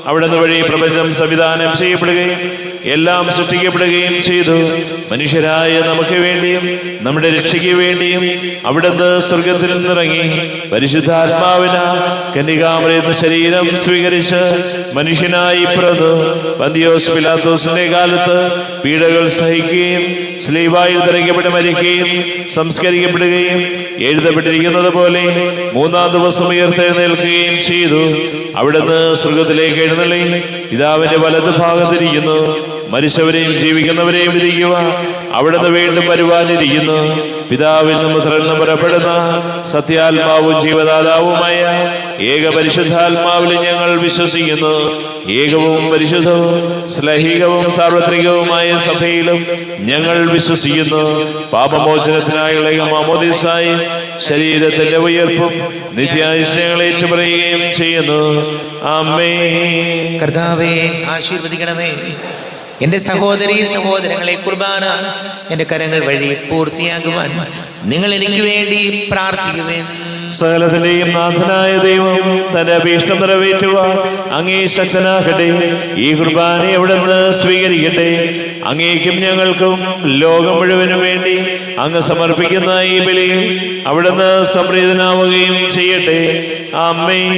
അവിടുന്ന് വഴി പ്രപഞ്ചം സംവിധാനം ചെയ്യപ്പെടുകയും എല്ലാം സൃഷ്ടിക്കപ്പെടുകയും ചെയ്തു. മനുഷ്യരായ നമുക്ക് വേണ്ടിയും നമ്മുടെ രക്ഷയ്ക്ക് വേണ്ടിയും അവിടുന്ന് സ്വർഗത്തിൽ നിന്നിറങ്ങി പരിശുദ്ധാത്മാവിന കന്യകാമറിയത്തിന് ശരീരം സ്വീകരിച്ച് മനുഷ്യനായി പിറന്നു. പന്തിയോസ് പിലാത്തോസിന്റെ കാലത്ത് പീഡകൾ സഹിക്കുകയും സ്ലീവായിൽ തിരക്കപ്പെട്ട് മരിക്കുകയും സംസ്കരിക്കപ്പെടുകയും എഴുതപ്പെട്ടിരിക്കുന്നത് പോലെ 3-ാം ദിവസം ഉയർത്തെഴുന്നേൽക്കുകയും ചെയ്തു. അവിടുന്ന് സ്വർഗത്തിലേക്ക് എഴുന്നള്ളി പിതാവിന്റെ വലത് ഭാഗത്തിരിക്കുന്നു. മരിച്ചവരെയും ജീവിക്കുന്നവരെയും വിധിക്കുക അവിടുന്ന് വീണ്ടും വരുവാനിരിക്കുന്നു. പിതാവിൽ നിന്ന് പുത്രനിൽ നിന്ന് പുറപ്പെടുന്ന സത്യാത്മാവും ജീവദാതാവുമായ ഏക പരിശുദ്ധാത്മാവിൽ ഞങ്ങൾ വിശ്വസിക്കുന്നു. ഏകവും പരിശുദ്ധവും ശ്ലൈഹികവും സാർവത്രികവുമായ സഭയിലും ഞങ്ങൾ വിശ്വസിക്കുന്നു. പാപമോചനത്തിനായുള്ള മാമോദീസായി ശരീരത്തിന്റെ ഉയർപ്പും നിത്യാതിശയങ്ങളെ ഏറ്റുപറയുകയും ചെയ്യുന്നു. ആമേൻ. കർത്താവേ, ആശീർവദിക്കണമേ. എന്റെ സഹോദരീ സഹോദരങ്ങളെ കുർബാന എന്റെ കരങ്ങൾ വഴി പൂർത്തിയാകുവാൻ നിങ്ങൾ എനിക്ക് വേണ്ടി പ്രാർത്ഥിക്കുവേൻ. സകലത്തിന്റെയും നാഥനായ ദൈവം തന്റെ അഭീഷ്ടം നിറവേറ്റുവാൻ അങ്ങേ ശക്തനാകട്ടെ. ഈ കുർബാന അവിടുന്ന് സ്വീകരിക്കട്ടെ. അങ്ങേക്കും ഞങ്ങൾക്കും ലോകം മുഴുവനും വേണ്ടി അങ്ങ് സമർപ്പിക്കുന്ന ഈ ബലിയിൽ അവിടുന്ന് സംപ്രീതനാവുകയും ചെയ്യട്ടെ. ആമേൻ.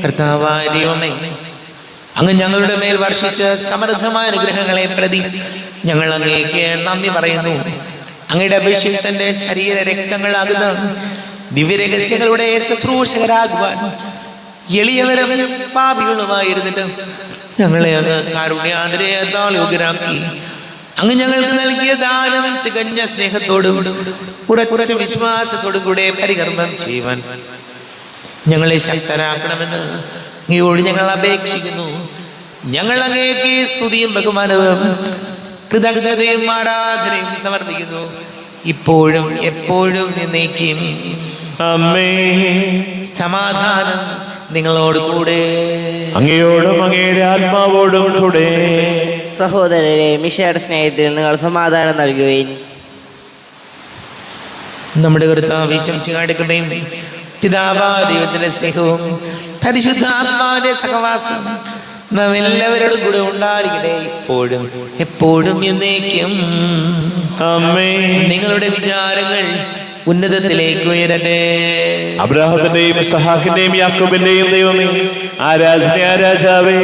കർത്താവായ ദൈവമേ, അങ്ങ് ഞങ്ങളുടെ മേൽ വർഷിച്ച സമൃദ്ധമായ അനുഗ്രഹങ്ങളെ പ്രതി ഞങ്ങൾ അങ്ങേക്ക് നന്ദി പറയുന്നു. അങ്ങയുടെ അഭിഷേകത്തിന്റെ ശരീര രക്തങ്ങളാകുന്ന ദിവ്യരഹസ്യങ്ങളുടെ ശുശ്രൂഷകരാകുവാൻ എളിയവരും പാപികളുമായിരുന്നിട്ട് ഞങ്ങളെ അങ്ങ് കാരുണ്യാതിരേയത്താൽ യോഗ്യരാക്കി. അങ്ങ് ഞങ്ങൾക്ക് നൽകിയ ദാനം തികഞ്ഞ സ്നേഹത്തോടും ഉറച്ച വിശ്വാസത്തോടും കൂടെ പരികർമ്മം ചെയ്യുവാൻ ഞങ്ങളെ ശക്തരാക്കണമെന്ന് അങ്ങയോട് ഞങ്ങൾ അപേക്ഷിക്കുന്നു. ഞങ്ങൾ അങ്ങേക്ക് സ്തുതിയും ബഹുമാനവും കൃതജ്ഞതയും ആരാധനയും സമർപ്പിക്കുന്നു, ഇപ്പോഴും എപ്പോഴും എന്നേക്കും. ആമേൻ. സമാധാനം നിങ്ങളോട് കൂടെ. അങ്ങയോടും അങ്ങയുടെ ആത്മാവോടും കൂടെ. സഹോദരരെ, മിശിഹായുടെ സ്നേഹത്തിൽ നിങ്ങൾ സമാധാനം നൽകുകയും നമ്മുടെ കർത്താവ് യേശുമിശിഹായുടെ കൃപയും പിതാവായ ദൈവത്തിന്റെ സ്നേഹവും പരിശുദ്ധാത്മാവിന്റെ സഹവാസം നാം എല്ലാവരോടും കൂടെ ഉണ്ടായിരിക്കട്ടെ, ഇപ്പോഴും എപ്പോഴും എന്നേക്കും. ആമേൻ. നിങ്ങളുടെ വിചാരങ്ങൾ ഉന്നതത്തിലേക്ക് ഉയരട്ടെ. അബ്രാഹത്തിന്റെയും ഇസ്ഹാക്കിന്റെയും യാക്കോബിന്റെയും ദൈവമേ, ആരാധന രാജാവേ,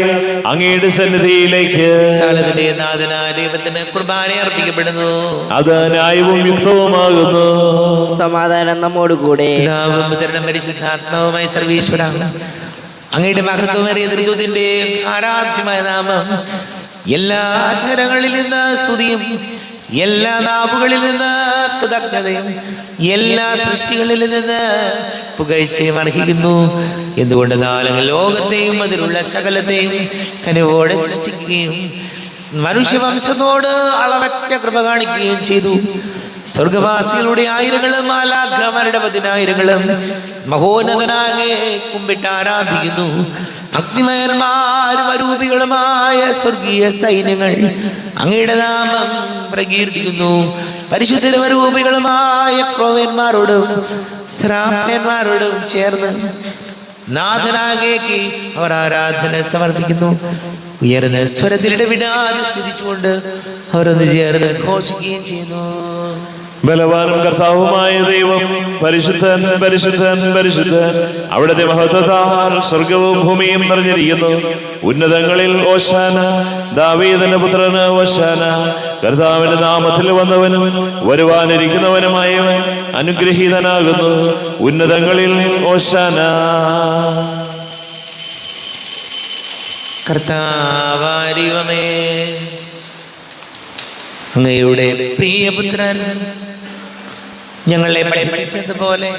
അങ്ങയുടെ സന്നിധിയിലേക്ക് സകലത്തിന്റെ നാഥനായ ദൈവത്തിന് കുർബാന അർപ്പിക്കപ്പെടുന്നു. അത് ന്യായവും യുക്തവുമാകുന്നു. സമാധാനം നമ്മോടുകൂടെ. പിതാവും പുത്രനും പരിശുദ്ധാത്മാവുമായ സർവീശ്വര, അങ്ങയുടെ മഹത്വമേറിയ ത്രിത്വത്തിന്റെ ആരാധ്യമായ നാമം എല്ലാ അധരങ്ങളിൽ നിന്ന് സ്തുതിയും എല്ലാ നാവുകളിൽ നിന്ന് കൃതജ്ഞതയും എല്ലാ സൃഷ്ടികളിൽ നിന്ന് പുകഴ്ചയും അർഹിക്കുന്നു. എന്തുകൊണ്ടെന്നാൽ ലോകത്തെയും അതിലുള്ള സകലത്തെയും കനിവോടെ സൃഷ്ടിക്കുകയും മനുഷ്യവംശത്തോട് അളവറ്റ കൃപ കാണിക്കുകയും ചെയ്തു. സ്വർഗവാസികളുടെ ആയിരങ്ങളും മാലാഖമാരുടെ 10,000ങ്ങളും മഹോന്നതനാകെ കുമ്പിട്ട് ആരാധിക്കുന്നു. അഗ്നിമയന്മാരും അരൂപികളുമായ സ്വർഗീയ സൈന്യങ്ങൾ അങ്ങയുടെ നാമം പ്രകീർത്തിക്കുന്നു. പരിശുദ്ധരും അരൂപികളുമായ ക്രോവന്മാരോടും ശ്രാപ്പന്മാരോടും ചേർന്ന് നാഥനാകേക്ക് അവർ ആരാധന സമർപ്പിക്കുന്നു. ഉയർന്ന സ്വരത്തിലിടെ വിടാതെ സ്തുതിച്ചുകൊണ്ട് അവരൊന്ന് ചേർന്ന് ഘോഷിക്കുകയും ചെയ്യുന്നു. ബലവാനും കർത്താവുമായ ദൈവം പരിശുദ്ധൻ പരിശുദ്ധൻ പരിശുദ്ധൻ. അവിടുത്തെ മഹത്വത്താൽ സ്വർഗവും ഭൂമിയും നിറഞ്ഞിരിക്കുന്നു. ഉന്നതങ്ങളിൽ ഓശാന, ദാവീദിന്റെ പുത്രന് ഓശാന. കർത്താവിന്റെ നാമത്തിൽ വന്നവനും വരുവാനിരിക്കുന്നവനുമായവൻ അനുഗ്രഹീതനാകുന്നു. ഉന്നതങ്ങളിൽ ഓശാന. കർത്താവായ ദൈവമേ, അങ്ങയുടെ പ്രിയപുത്രൻ ഞങ്ങളെ പഠിപ്പിച്ചതുപോലെ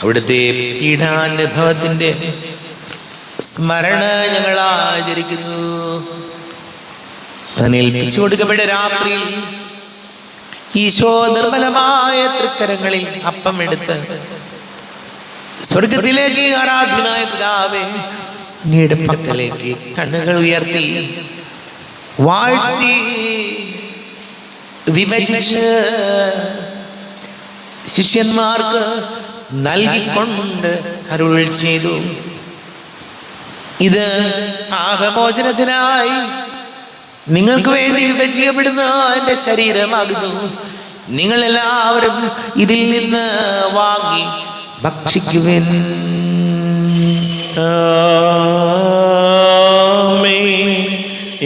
അവിടുത്തെ പീഡാനുഭവത്തിന്റെ സ്മരണ ഞങ്ങൾ ആചരിക്കുന്നു. തന്നെ ഏൽപ്പിച്ചു കൊടുക്കപ്പെട്ട രാത്രിയിൽ ഈശോ നിർമ്മലമായ തൃക്കരങ്ങളിൽ അപ്പം എടുത്ത് സ്വർഗത്തിലേക്ക് ആരാധനായ പിതാവേ അങ്ങയുടെ പക്കലേക്ക് കണ്ണുകൾ ഉയർത്തി വാഴ്ത്തി വിഭജിച്ച് ശിഷ്യന്മാർക്ക് നൽകിക്കൊണ്ട് അരുൾ ചെയ്തു, ഇത് പാപമോചനത്തിനായി നിങ്ങൾക്ക് വേണ്ടി വിഭജിക്കപ്പെടുന്ന എൻ്റെ ശരീരമാകുന്നു. നിങ്ങളെല്ലാവരും ഇതിൽ നിന്ന് വാങ്ങി ഭക്ഷിക്കുവിൻ. ആമേൻ.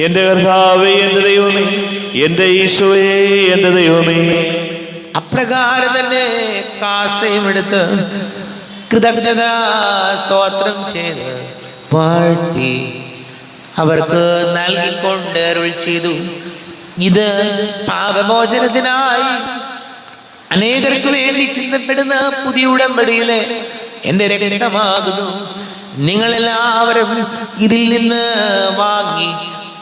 എന്റെ കർത്താവേ, എന്റെ ദൈവമേ, എന്റെ ഈശോയേ, എന്റെ ദൈവമേ. അപ്രകാരം തന്നെ കാസയും എടുത്ത് കൃതജ്ഞതാ സ്തോത്രം ചെയ്ത് വാഴ്ത്തി അവർക്ക് നൽകിക്കൊണ്ട് അരുൾ ചെയ്തു, ഇത് പാപമോചനത്തിനായി അനേകർക്ക് വേണ്ടി ചിന്തപ്പെടുന്ന പുതിയ ഉടമ്പടിയിലെ എൻ്റെ രക്തമാകുന്നു. നിങ്ങളെല്ലാവരും ഇതിൽ നിന്ന് വാങ്ങി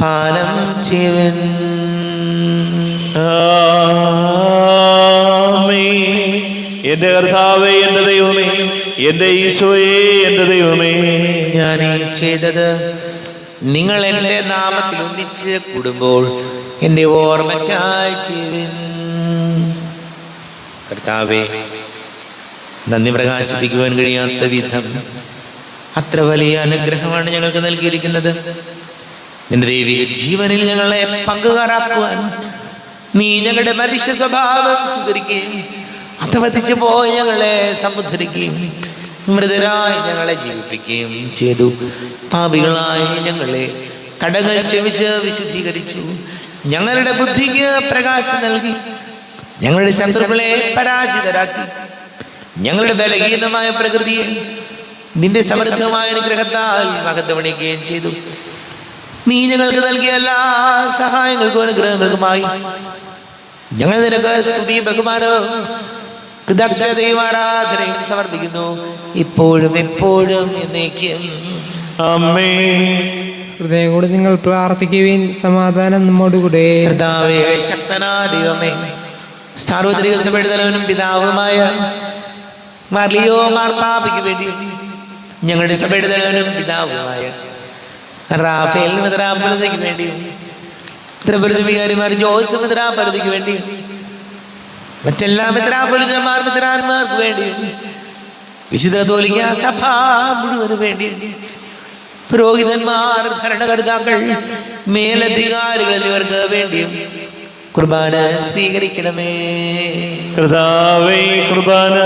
പാനം ചെയ്യുവിൻ. ആമേൻ. എന്റെ കർത്താവേ, എന്റെ ദൈവമേ, എന്റെ ഈശോയേ, എന്റെ ദൈവമേ. ഞാൻ ഈ ചെയ്തത് നിങ്ങൾ എൻ്റെ നാമത്തിൽ ഒന്നിച്ച് കൂടുമ്പോൾ എൻ്റെ ഓർമ്മയ്ക്കായി ചെയ്യുവിൻ. കർത്താവേ, നന്ദി പ്രകാശിപ്പിക്കുവാൻ കഴിയാത്ത വിധം അത്ര വലിയ അനുഗ്രഹമാണ് ഞങ്ങൾക്ക് നൽകിയിരിക്കുന്നത്. നിന്റെ ദൈവിക ജീവനിൽ ഞങ്ങളെ പങ്കുകാരാക്കുവാൻ നീ ഞങ്ങളുടെ മനുഷ്യ സ്വഭാവം സ്വീകരിക്കുകയും അധപതിച്ചു പോയി ഞങ്ങളെ സമുദ്ധരിക്കുകയും മൃതരായി ഞങ്ങളെ ജീവിപ്പിക്കുകയും ചെയ്തു. പാപികളായി ഞങ്ങളെ കടങ്ങൾ ക്ഷമിച്ച് വിശുദ്ധീകരിച്ചു. ഞങ്ങളുടെ ബുദ്ധിക്ക് പ്രകാശം നൽകി ഞങ്ങളുടെ ശത്രുക്കളെ പരാജിതരാക്കി. ഞങ്ങളുടെ ബലഹീനമായ പ്രകൃതിയെ നിന്റെ സമൃദ്ധമായ അനുഗ്രഹത്താൽ മഹത്വമണിക്കുകയും ചെയ്തു. നീ ഞങ്ങൾക്ക് നൽകിയ എല്ലാ സഹായങ്ങൾക്കും അനുഗ്രഹങ്ങൾക്കുമായി ഞങ്ങൾ നിനക്ക് സ്തുതി, ബഹുമാനവും കൃതജ്ഞതയും ആരാധനയും സമർപ്പിക്കുന്നു, ഇപ്പോഴും എപ്പോഴും എന്നേക്കും. ആമേൻ. ഹൃദയം കൊണ്ട് നിങ്ങൾ പ്രാർത്ഥിക്കുവിൻ. സമാധാനം നമ്മോടുകൂടെ. കർത്താവേ, ശക്തനായ ദൈവമേ, സാർവത്രിക സഭയുടെ തലവനും പിതാവുമായ മാർലിയോ മാർപ്പാപ്പയ്ക്ക് വേണ്ടി ഞങ്ങളുടെ സഭയുടെ തലവനും പിതാവുമായ റാഫേൽ മെത്രാപ്പൊലീത്തയ്ക്ക് വേണ്ടിയും ത്രിപുരവികാരിമാർ ജോസഫ് മെത്രാപ്പൊലീത്തയ്ക്ക് വേണ്ടിയും മറ്റെല്ലാ മെത്രാപ്പൊലീത്തന്മാർ മെത്രാന്മാർക്ക് വേണ്ടിയും വിശുദ്ധ കത്തോലിക്കാ സഭ മുഴുവന് വേണ്ടിയും പുരോഹിതന്മാർ, ഭരണകർത്താക്കൾ, മേലധികാരികൾ എന്നിവർക്ക് വേണ്ടിയും കുർബാന സ്വീകരിക്കണമേ. കർത്താവേ, കുർബാന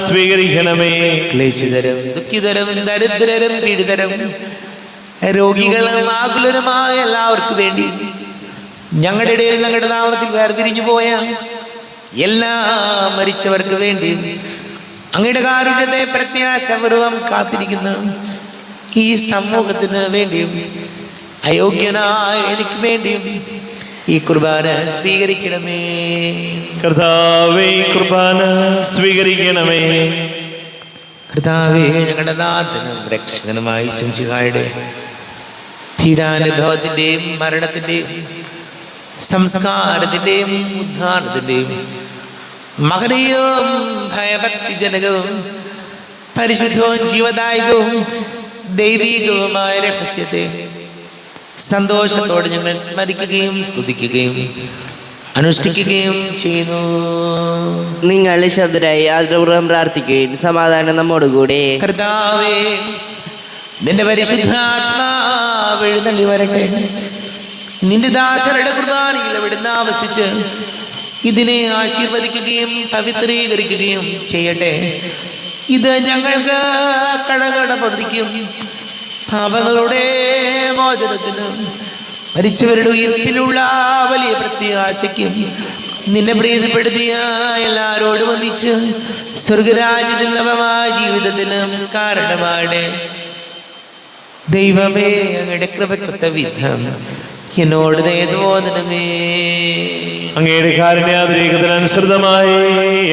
സ്വീകരിക്കണമേ. ക്ലേശിതരും ദുഃഖിതരും ദരിദ്രരും പീഡിതരും രോഗികളും ആകുലരുമായ എല്ലാവർക്കും വേണ്ടി ഞങ്ങളുടെ ഇടയിൽ ഞങ്ങളുടെ നാമത്തിൽ വേർതിരിഞ്ഞു പോയ എല്ലാ മരിച്ചവർക്ക് വേണ്ടി അങ്ങയുടെ കാരുണ്യത്തെ പ്രത്യാശപൂർവം കാത്തിരിക്കുന്ന ഈ സമൂഹത്തിന് വേണ്ടിയും അയോഗ്യനായ എനിക്ക് വേണ്ടിയും ഈ കുർബാന സ്വീകരിക്കണമേ. കർത്താവേ, കുർബാന സ്വീകരിക്കണമേ. കർത്താവേ, ഞങ്ങളുടെ നാഥനും രക്ഷകനുമായി ശംസിഹായുടെ പീഡാനുഭവത്തിൻ്റെയും മരണത്തിൻ്റെയും സംസ്കാരത്തിൻ്റെയും ഉദ്ധാരണത്തിൻ്റെയും മഹനീയവും ഭയഭക്തിജനകവും പരിശുദ്ധവും ജീവദായകവും ദൈവീകവുമായ രഹസ്യത്തെ സന്തോഷത്തോടെ ഞങ്ങൾ സ്മരിക്കുകയും സ്തുതിക്കുകയും അനുഷ്ഠിക്കുകയും ചെയ്യുന്നു. നിങ്ങൾ നിശബ്ദരായി ആദരപൂർവ്വം പ്രാർത്ഥിക്കുകയും സമാധാനം നമ്മോടുകൂടെ. കർത്താവേ, നിന്റെ പരിശുദ്ധാത്മാവ് എഴുന്നള്ളി വരട്ടെ. നിന്റെ ദാസരുടെ കുർബാനയിൽ അവിടുന്ന് ആവസിച്ച് ഇതിനെ ആശീർവദിക്കുകയും പവിത്രീകരിക്കുകയും ചെയ്യട്ടെ. ഇത് ഞങ്ങൾക്ക് കടങ്ങളുടെ പ്രതിക്കും പാപങ്ങളുടെ മോചനത്തിനും മരിച്ചവരുടെ ഉയർപ്പിലുള്ള വലിയ പ്രത്യാശയ്ക്കും നിന്നെ പ്രീതിപ്പെടുത്തിയ എല്ലാവരോടും ഒന്നിച്ച് സ്വർഗരാജ്യത്തിൽ നവമായ ജീവിതത്തിനും കാരണമാണ്. ദൈവമേ, അങ്ങയുടെ കൃപക്കൊത്ത വിധം എന്നോട് തോന്നണമേ. അങ്ങയുടെ കാരുണ്യാതിരേകത്തിനനുസൃതമായി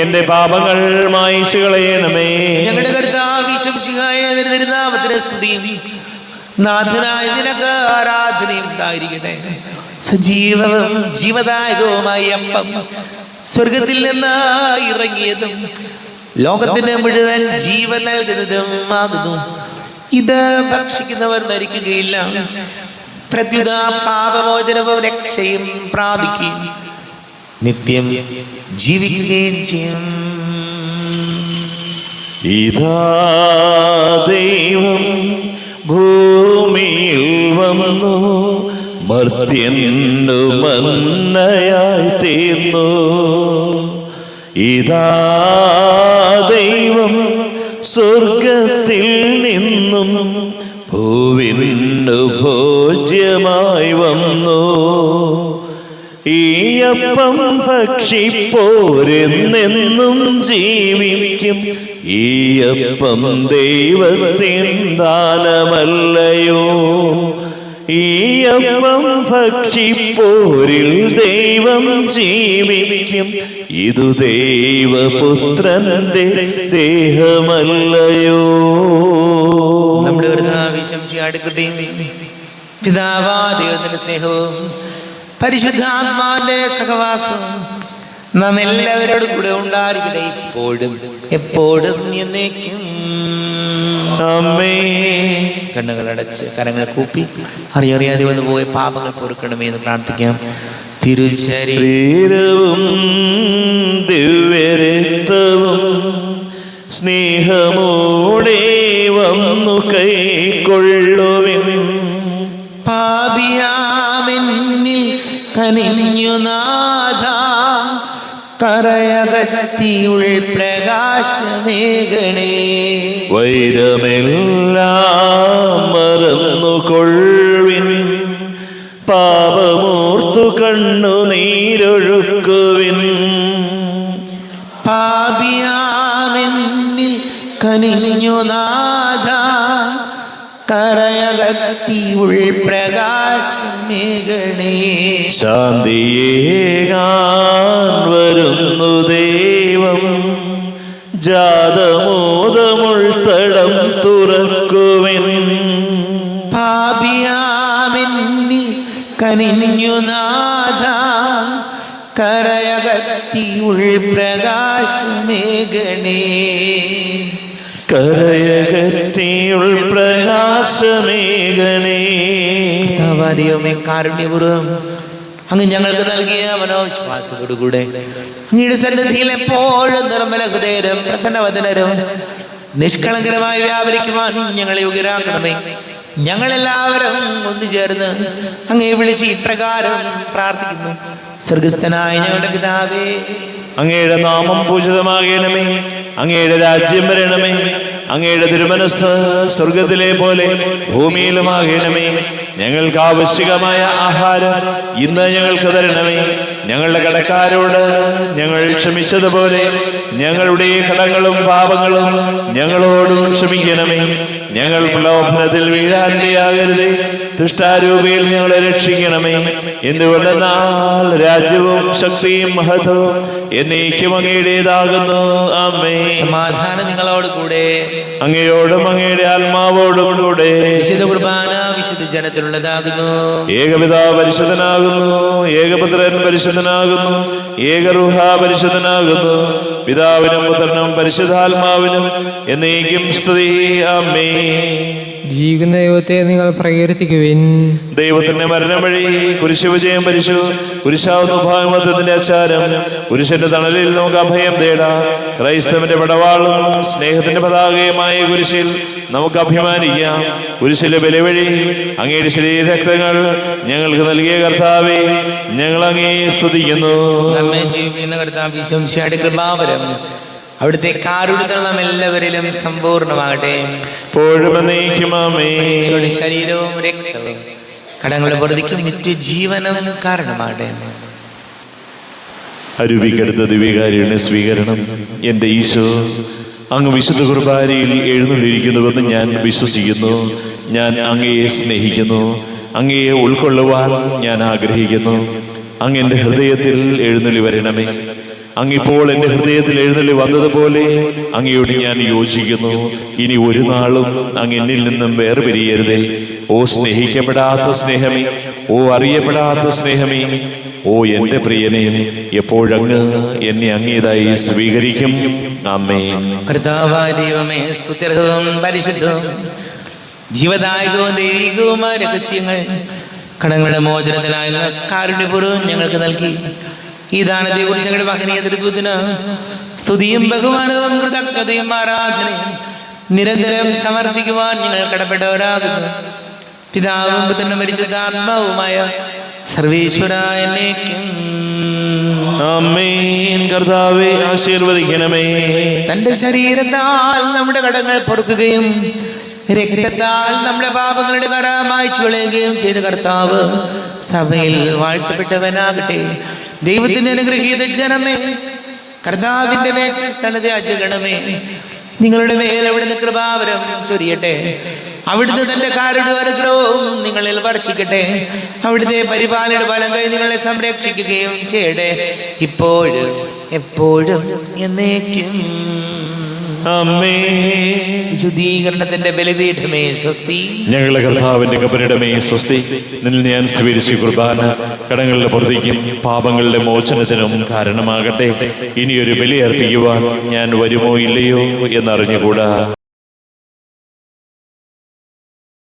എന്റെ പാപങ്ങൾ മായിച്ചു കളയണമേ. ഞങ്ങളുടെ കർത്താവ് ഈശോമിശിഹായ തിരുനാമത്തിന് സ്തുതിയും നാഥനായ നിനക്ക് ആരാധനയും ഉണ്ടായിരിക്കട്ടെ. സജീവവും ജീവദായകവുമായ അപ്പം സ്വർഗത്തിൽ നിന്ന് ഇറങ്ങിയതും ലോകത്തിന് മുഴുവൻ ജീവൻ നൽകുന്നതും ആകുന്നു. ഇത് ഭക്ഷിക്കുന്നവർ മരിക്കുകയില്ല, പ്രത്യുത പാപമോചനവും രക്ഷയും പ്രാപിക്കുകയും നിത്യം ജീവിക്കുകയും ചെയ്യും. ഇതാ ദൈവം ഭൂമിയിൽ വന്നു, മർത്യന്നു മന്നയായി തീർന്നു. ഇതാ ദൈവം സ്വർഗത്തിൽ നിന്നും ഭൂവിന്നു ഭോജ്യമായി വന്നു. ഈ അപ്പം ഭക്ഷിപ്പോരെന്നെന്നും ജീവിക്കും. ഈ അപ്പം ദൈവത്തിൻ ദാനമല്ലയോ. ഈ അപ്പം ഭക്ഷിപ്പോരിൽ ദൈവം ജീവിക്കും. ഇതു ദൈവപുത്രന്റെ ദേഹമല്ലയോ. നമ്മുടെ അടുക്കട്ടെ. പിതാവാ ദൈവത്തിന്റെ സ്നേഹവും പരിശുദ്ധാത്മാവിന്റെ സഹവാസവും നാം എല്ലാവരോടും കൂടെ ഉണ്ടായിരിക്കട്ടെ, ഇപ്പോഴും എപ്പോഴും എന്നേക്കും. കണ്ണുകളടച്ച് കരങ്ങൾ കൂപ്പി അറിയാതെ വന്നു പോയ പാപങ്ങൾ പൊറുക്കണമേ എന്ന് പ്രാർത്ഥിക്കാം. തിരുശരീരവും ദിവ്യരക്തവും സ്നേഹമോടെ വന്നു കൈക്കൊള്ളുവിൻ. പാപിയാമെന്നിൽ കനിഞ്ഞു നാഥ, കറയകത്തിയുൾ പ്രകാശമേകണേ. വൈരമെല്ലാം മറന്നുകൊള്ളുവിൻ. പാപമോർത്തു കണ്ണുനീരൊഴുക്കുവിൻ. പാപിയാമെന്നിൽ കനിഞ്ഞു നാഥ, കറയകത്തിയുൾ പ്രകാശമേകണേ. ശാന്തിയേകാൻ വരുന്നു ദൈവം, ജാതമോദമുൾത്തടം തുറക്കുവിൻ. പാപിയാമെന്നിൽ കനിഞ്ഞു നാഥ, കറയകത്തിയുൾ പ്രകാശമേകണേ. കരയകറ്റിയുൾ പ്രകാശമേകണേ. ദൈവമേ, കാരുണ്യപൂർവ്വം അങ്ങ് ഞങ്ങൾക്ക് നൽകിയ മനോവിശ്വാസത്തോടുകൂടെ അങ്ങയുടെ സന്നിധിയിൽ എപ്പോഴും നിർമ്മല ഹൃദയരും പ്രസന്നവദനരും നിഷ്കളങ്കരമായി വ്യാപരിക്കുവാൻ ഞങ്ങളെ യോഗ്യരാക്കണമേ. ഞങ്ങളെല്ലാവരും ഒന്നുചേർന്ന് അങ്ങയെ വിളിച്ച് ഇപ്രകാരം പ്രാർത്ഥിക്കുന്നു. സ്വർഗസ്ഥനായ ഞങ്ങളുടെ പിതാവേ, അങ്ങയുടെ നാമം പൂജിതമാകണമേ. അങ്ങയുടെ രാജ്യം വരണമേ. അങ്ങയുടെ തിരുമനസ് സ്വർഗത്തിലെ പോലെ ഭൂമിയിലുമാകണമേ. ഞങ്ങൾക്ക് ആവശ്യകമായ ആഹാരം ഇന്ന് ഞങ്ങൾക്ക് തരണമേ. ഞങ്ങളുടെ കടക്കാരോട് ഞങ്ങൾ ക്ഷമിച്ചതുപോലെ ഞങ്ങളുടെ കടങ്ങളും പാപങ്ങളും ഞങ്ങളോടും ക്ഷമിക്കണമേ. ഞങ്ങൾ പ്രലോഭനത്തിൽ വീഴാനിടയാകരുതേ. ദുഷ്ടാരൂപിയിൽ ഞങ്ങളെ രക്ഷിക്കണമേ. എന്തുകൊണ്ടെന്നാൽ രാജ്യവും ശക്തിയും മഹത്വവും എന്നേക്കും അങ്ങയുടേതാകുന്നു. ആമേൻ. സമാധാനം നിങ്ങളോട് കൂടെ, അങ്ങയോടും അങ്ങയുടെ ആത്മാവോടും കൂടെ. വിശുദ്ധ കുർബാന വിശുദ്ധ ജനത്തിലുള്ളതാകുന്നു. ഏകപിതാവ് പരിശുദ്ധനാകുന്നു, ഏകപുത്രൻ പരിശുദ്ധനാകുന്നു, ഏകരൂഹ പരിശുദ്ധനാകുന്നു. പിതാവിനും പുത്രനും പരിശുദ്ധാത്മാവിനും എന്നേക്കും സ്തുതി. ആമേൻ. ജീവിക്കുന്ന ദൈവത്തെ നിങ്ങൾ പ്രകീർത്തിക്കുവിൻ. ദൈവത്തിന്റെ മരണം വഴി കുരിശ് വിജയം പരിശു. കുരിശാവുന്ന ഭാഗമത്വത്തിന്റെ ആചാരം. പുരുഷന്റെ തണലിൽ നമുക്ക് അഭയം തേടാം. ക്രൈസ്തവന്റെ പടവാളും സ്നേഹത്തിന്റെ പതാകയുമായ കുരിശിൽ നമുക്ക് അഭിമാനിക്കാം. കുരിശിലെ ബലിവഴി അങ്ങയുടെ ശരീരരക്തങ്ങൾ ഞങ്ങൾക്ക് നൽകിയ കർത്താവേ, ഞങ്ങൾ അങ്ങേ സ്തുതിക്കുന്നു. നമ്മെ ജീവിക്കുന്ന കർത്താവ് ഈശോമിശിഹായുടെ കൃപാവരം അവിടുത്തെ കാരുണ്യത്തിൽ നാം എല്ലാവരിലും സമ്പൂർണ്ണമാകട്ടെ. ഈശോയുടെ ശരീരവും രക്തവും കടങ്ങളുടെ പൊറുതിക്കും നിത്യജീവനം കാരണമാകട്ടെ. അരുവിക്കടുത്ത ദിവ്യകാരുണ്യ സ്വീകരണം. എൻ്റെ ഈശോ, അങ്ങ് വിശുദ്ധ കുർബാനയിൽ എഴുന്നള്ളിയിരിക്കുന്നുവെന്ന് ഞാൻ വിശ്വസിക്കുന്നു. ഞാൻ അങ്ങയെ സ്നേഹിക്കുന്നു. അങ്ങയെ ഉൾക്കൊള്ളുവാൻ ഞാൻ ആഗ്രഹിക്കുന്നു. അങ്ങ് എൻ്റെ ഹൃദയത്തിൽ എഴുന്നള്ളി വരണമേ. അങ്ങിപ്പോൾ എൻ്റെ ഹൃദയത്തിൽ എഴുന്നള്ളി വന്നതുപോലെ അങ്ങയോട് ഞാൻ യോജിക്കുന്നു. ഇനി ഒരു നാളും അങ്ങ് എന്നിൽ നിന്നും വേർപിരിയരുതേ. ഓ സ്നേഹിക്കപ്പെടാത്ത സ്നേഹമേ, ഓ അറിയപ്പെടാത്ത സ്നേഹമേ, ഓ എൻ്റെ പ്രിയനെ, എപ്പോഴങ്ങ് എന്നെ അങ്ങേതായി സ്വീകരിക്കും. ആമേൻ. കർത്താവായ ദൈവമേ, സ്തുത്യർഹവും പരിശുദ്ധവും ജീവദായകവും ദൈവികവുമായ രഹസ്യങ്ങൾ കടങ്ങളുടെ മോചനത്തിനായ കാരുണ്യപൂർവ്വം ഞങ്ങൾക്ക് നൽകി. ഈ ദാനത്തെ കുറിച്ച് ഞങ്ങളുടെ മഹനീയ തൃത്വത്തിന് സ്തുതിയും ബഹുമാനവും കൃതജ്ഞതയും ആരാധനയും നിരന്തരം സമർപ്പിക്കുവാൻ ഞങ്ങൾ കടപ്പെട്ടവരാകുന്നു. പിതാവും പുത്രനും പരിശുദ്ധാത്മാവുമായ സർവേശ്വരായ എന്നേക്കും. ആമേൻ. കർത്താവേ ആശീർവദിക്കണമേ. തന്റെ ശരീരത്താൽ നമ്മുടെ കടങ്ങൾ പൊറുക്കുകയും രക്തത്താൽ നമ്മുടെ പാപങ്ങളുടെ കറ മായ്ച്ചു കളയുകയും ചെയ്ത കർത്താവ് സഭയിൽ വാഴ്ത്തപ്പെട്ടവനാകട്ടെ. ദൈവത്തിന്റെ അനുഗ്രഹീത ജനമേ, കർത്താവിന്റെ മേൽസ്ഥാനത്തെ അചകണമേ, നിങ്ങളുടെ മേൽ അവിടുന്ന് കൃപാവരം ചൊരിയട്ടെ. അവിടുന്ന് തന്റെ കാരുണ്യവും അനുഗ്രഹവും നിങ്ങളിൽ വർഷിക്കട്ടെ. അവിടുത്തെ പരിപാലന ഫലം കൈ നിങ്ങളെ സംരക്ഷിക്കുകയും ചെയ്യട്ടെ, ഇപ്പോഴും എപ്പോഴും എന്നേക്കും. വിശുദ്ധീകരണത്തിന്റെ ബലിപീഠമേ സ്വസ്തി. ഞങ്ങളുടെ കർത്താവിന്റെ കബരിടമേ സ്വസ്തി. നിന്നിൽ ഞാൻ സ്വീകരിച്ച കുർബാന കടങ്ങളുടെ പൊറുതിക്കും പാപങ്ങളുടെ മോചനത്തിനും കാരണമാകട്ടെ. ഇനിയൊരു ബലി അർപ്പിക്കുവാൻ ഞാൻ വരുമോ ഇല്ലയോ എന്നറിഞ്ഞുകൂടാ.